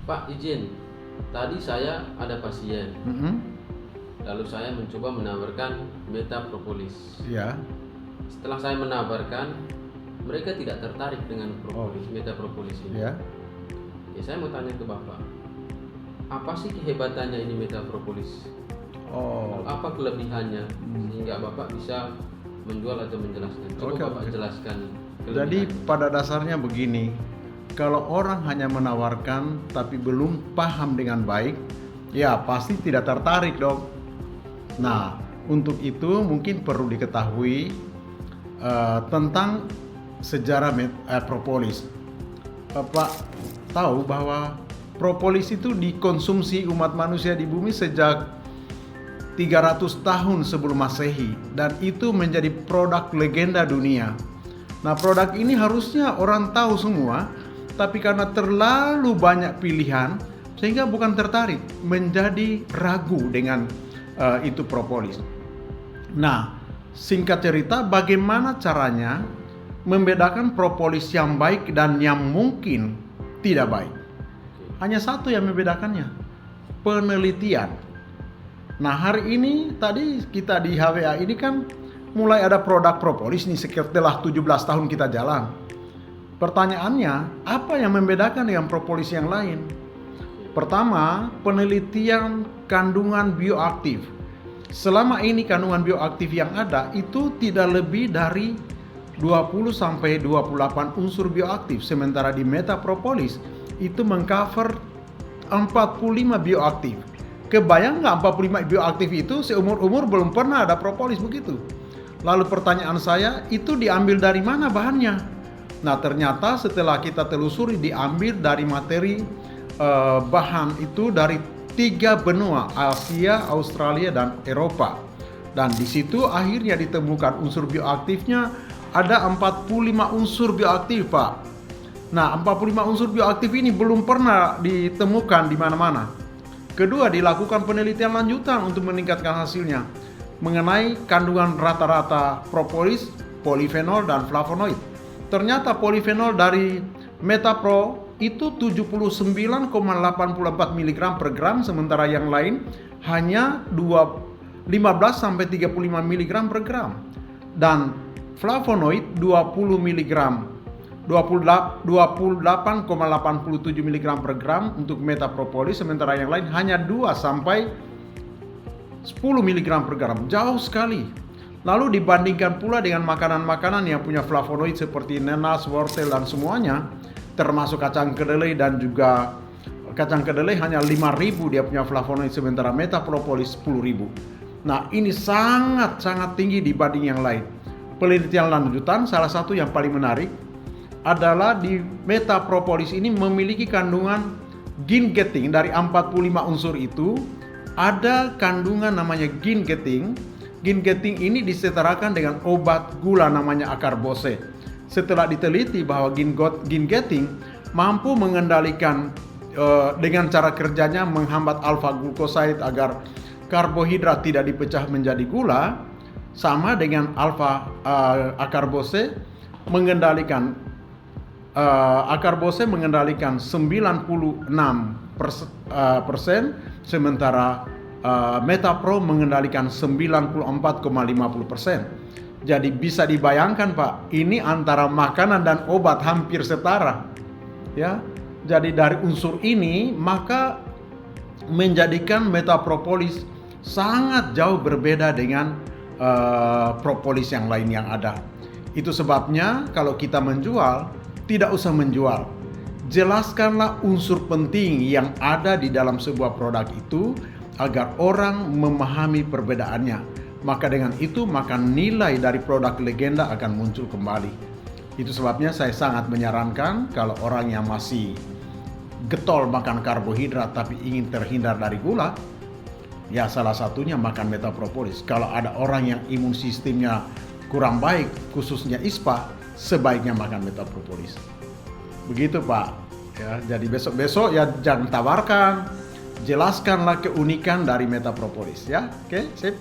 Pak, izin. Tadi saya ada pasien. Lalu saya mencoba menawarkan metapropolis. Ya. Setelah saya menawarkan, mereka tidak tertarik dengan metapropolis ini. Ya. Oke, saya mau tanya ke Bapak, apa sih kehebatannya ini metapropolis? Apa kelebihannya sehingga Bapak bisa menjual atau menjelaskan? Coba Bapak jelaskan kelebihannya. Jadi pada dasarnya begini, kalau orang hanya menawarkan tapi belum paham dengan baik, ya pasti tidak tertarik dong. Nah, untuk itu mungkin perlu diketahui tentang sejarah propolis. Bapak tahu bahwa propolis itu dikonsumsi umat manusia di bumi sejak 300 tahun sebelum Masehi, dan itu menjadi produk legenda dunia. Nah, produk ini harusnya orang tahu semua, tapi karena terlalu banyak pilihan sehingga bukan tertarik, menjadi ragu dengan itu propolis. Nah, singkat cerita, bagaimana caranya membedakan propolis yang baik dan yang mungkin tidak baik? Hanya satu yang membedakannya, penelitian. Nah, hari ini tadi kita di HWA ini kan mulai ada produk propolis nih setelah 17 tahun kita jalan. Pertanyaannya, apa yang membedakan dengan propolis yang lain? Pertama, penelitian kandungan bioaktif. Selama ini kandungan bioaktif yang ada itu tidak lebih dari 20 sampai 28 unsur bioaktif, sementara di metapropolis itu mengcover 45 bioaktif. Kebayang nggak 45 bioaktif itu seumur-umur belum pernah ada propolis begitu. Lalu pertanyaan saya, itu diambil dari mana bahannya? Nah, ternyata setelah kita telusuri diambil dari materi bahan itu dari 3 benua, Asia, Australia, dan Eropa. Dan di situ akhirnya ditemukan unsur bioaktifnya ada 45 unsur bioaktif, Pak. Nah, 45 unsur bioaktif ini belum pernah ditemukan di mana-mana. Kedua, dilakukan penelitian lanjutan untuk meningkatkan hasilnya mengenai kandungan rata-rata propolis, polifenol, dan flavonoid. Ternyata polifenol dari Metapro itu 79,84 mg per gram, sementara yang lain hanya 15 sampai 35 mg per gram. Dan flavonoid 20 mg, 28,87 mg per gram untuk metapropolis, sementara yang lain hanya 2 sampai 10 mg per gram. Jauh sekali. Lalu dibandingkan pula dengan makanan-makanan yang punya flavonoid seperti nanas, wortel, dan semuanya, termasuk kacang kedelai, dan juga kacang kedelai hanya 5.000 dia punya flavonoid, sementara metapropolis 10.000. Nah, ini sangat-sangat tinggi dibanding yang lain. Penelitian lanjutan salah satu yang paling menarik adalah di metapropolis ini memiliki kandungan gingeting. Dari 45 unsur itu ada kandungan namanya gingeting. Gingeting ini disetarakan dengan obat gula namanya akarbose. Setelah diteliti bahwa gingeting mampu mengendalikan dengan cara kerjanya menghambat alfa glukosaid agar karbohidrat tidak dipecah menjadi gula, sama dengan alfa akarbose mengendalikan akarbose mengendalikan 96%, sementara Metapro mengendalikan 94,50%. Jadi bisa dibayangkan, Pak, ini antara makanan dan obat hampir setara. Ya. Jadi dari unsur ini maka menjadikan metapropolis sangat jauh berbeda dengan propolis yang lain yang ada. Itu sebabnya kalau kita menjual, tidak usah menjual. Jelaskanlah unsur penting yang ada di dalam sebuah produk itu agar orang memahami perbedaannya. Maka dengan itu, maka nilai dari produk legenda akan muncul kembali. Itu sebabnya saya sangat menyarankan kalau orang yang masih getol makan karbohidrat tapi ingin terhindar dari gula, ya salah satunya makan metapropolis. Kalau ada orang yang imun sistemnya kurang baik, khususnya ISPA, sebaiknya makan metapropolis. Begitu, Pak. Ya, jadi besok-besok ya jangan tawarkan, jelaskanlah keunikan dari metapropolis, ya. Oke, sip.